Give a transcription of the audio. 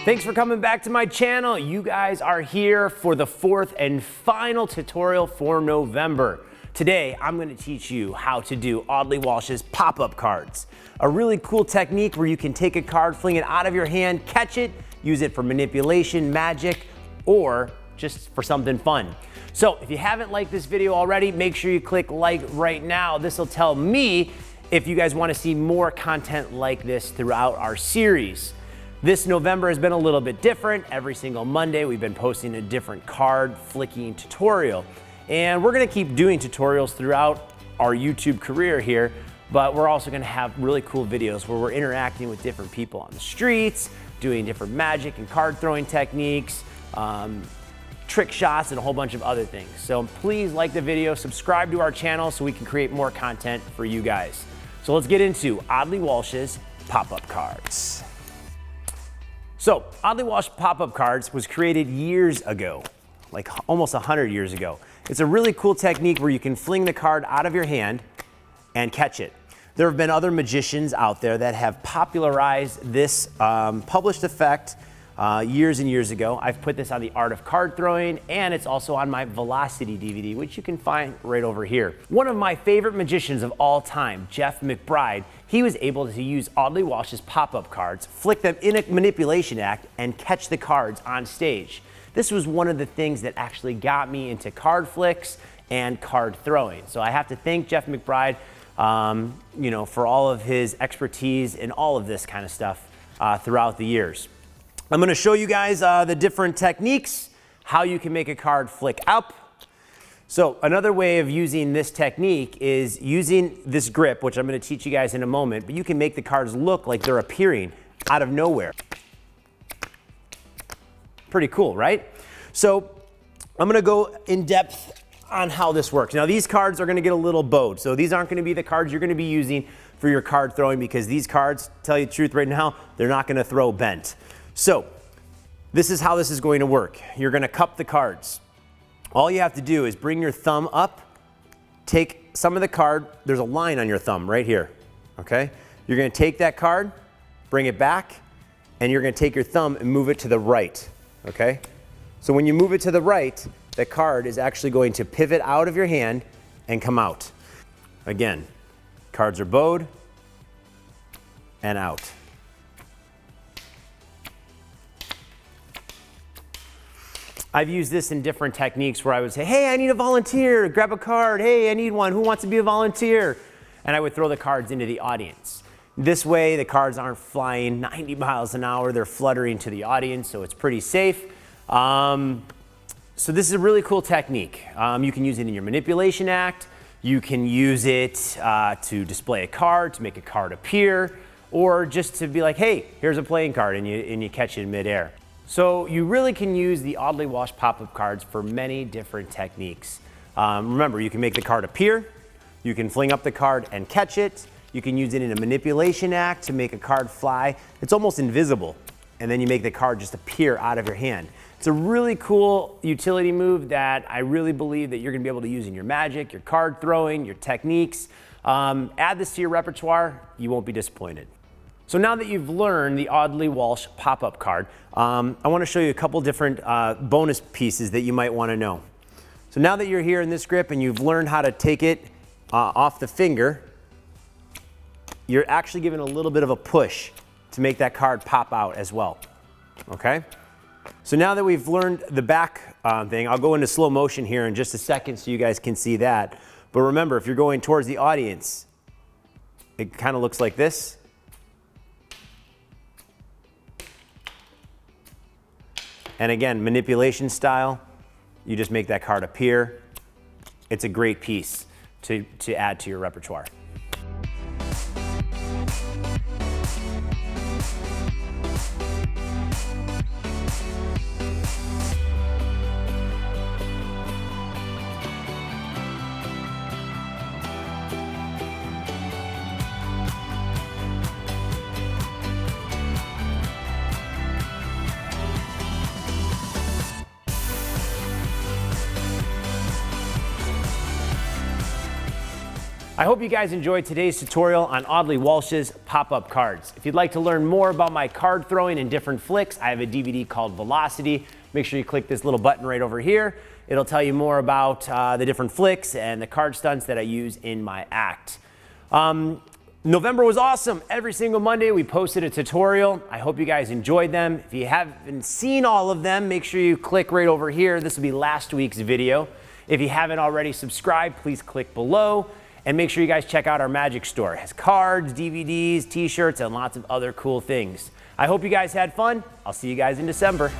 Thanks for coming back to my channel. You guys are here for the fourth and final tutorial for November. Today, I'm gonna teach you how to do Audley Walsh's pop-up cards. A really cool technique where you can take a card, fling it out of your hand, catch it, use it for manipulation, magic, or just for something fun. So if you haven't liked this video already, make sure you click like right now. This will tell me if you guys wanna see more content like this throughout our series. This November has been a little bit different. Every single Monday, we've been posting a different card flicking tutorial. And we're gonna keep doing tutorials throughout our YouTube career here, but we're also gonna have really cool videos where we're interacting with different people on the streets, doing different magic and card throwing techniques, trick shots, and a whole bunch of other things. So please like the video, subscribe to our channel so we can create more content for you guys. So let's get into Audley Walsh's pop-up cards. So, Audley Walsh pop-up cards was created years ago, like almost 100 years ago. It's a really cool technique where you can fling the card out of your hand and catch it. There have been other magicians out there that have popularized this published effect years and years ago. I've put this on the Art of Card Throwing, and it's also on my Velocity DVD, which you can find right over here. One of my favorite magicians of all time, Jeff McBride, he was able to use Audley Walsh's pop-up cards, flick them in a manipulation act, and catch the cards on stage. This was one of the things that actually got me into card flicks and card throwing. So I have to thank Jeff McBride for all of his expertise in all of this kind of stuff throughout the years. I'm gonna show you guys the different techniques, how you can make a card flick up. So another way of using this technique is using this grip, which I'm gonna teach you guys in a moment, but you can make the cards look like they're appearing out of nowhere. Pretty cool, right? So I'm gonna go in depth on how this works. Now these cards are gonna get a little bowed, so these aren't gonna be the cards you're gonna be using for your card throwing, because these cards, tell you the truth right now, they're not gonna throw bent. So this is how this is going to work. You're gonna cup the cards. All you have to do is bring your thumb up, take some of the card, there's a line on your thumb right here, okay? You're gonna take that card, bring it back, and you're gonna take your thumb and move it to the right, okay? So when you move it to the right, the card is actually going to pivot out of your hand and come out. Again, cards are bowed and out. I've used this in different techniques where I would say, hey, I need a volunteer, grab a card. Hey, I need one, who wants to be a volunteer? And I would throw the cards into the audience. This way, the cards aren't flying 90 miles an hour, they're fluttering to the audience, so it's pretty safe. So this is a really cool technique. You can use it in your manipulation act, you can use it to display a card, to make a card appear, or just to be like, hey, here's a playing card, and you catch it in midair. So you really can use the Audley Walsh pop-up cards for many different techniques. Remember, you can make the card appear, you can fling up the card and catch it, you can use it in a manipulation act to make a card fly. It's almost invisible, and then you make the card just appear out of your hand. It's a really cool utility move that I really believe that you're gonna be able to use in your magic, your card throwing, your techniques. Add this to your repertoire, you won't be disappointed. So now that you've learned the Audley Walsh pop-up card, I want to show you a couple different bonus pieces that you might want to know. So now that you're here in this grip and you've learned how to take it off the finger, you're actually giving a little bit of a push to make that card pop out as well, okay? So now that we've learned the back thing, I'll go into slow motion here in just a second so you guys can see that. But remember, if you're going towards the audience, it kind of looks like this. And again, manipulation style, you just make that card appear. It's a great piece to add to your repertoire. I hope you guys enjoyed today's tutorial on Audley Walsh's pop-up cards. If you'd like to learn more about my card throwing and different flicks, I have a DVD called Velocity. Make sure you click this little button right over here. It'll tell you more about the different flicks and the card stunts that I use in my act. November was awesome. Every single Monday we posted a tutorial. I hope you guys enjoyed them. If you haven't seen all of them, make sure you click right over here. This will be last week's video. If you haven't already subscribed, please click below. And make sure you guys check out our magic store. It has cards, DVDs, t-shirts, and lots of other cool things. I hope you guys had fun. I'll see you guys in December.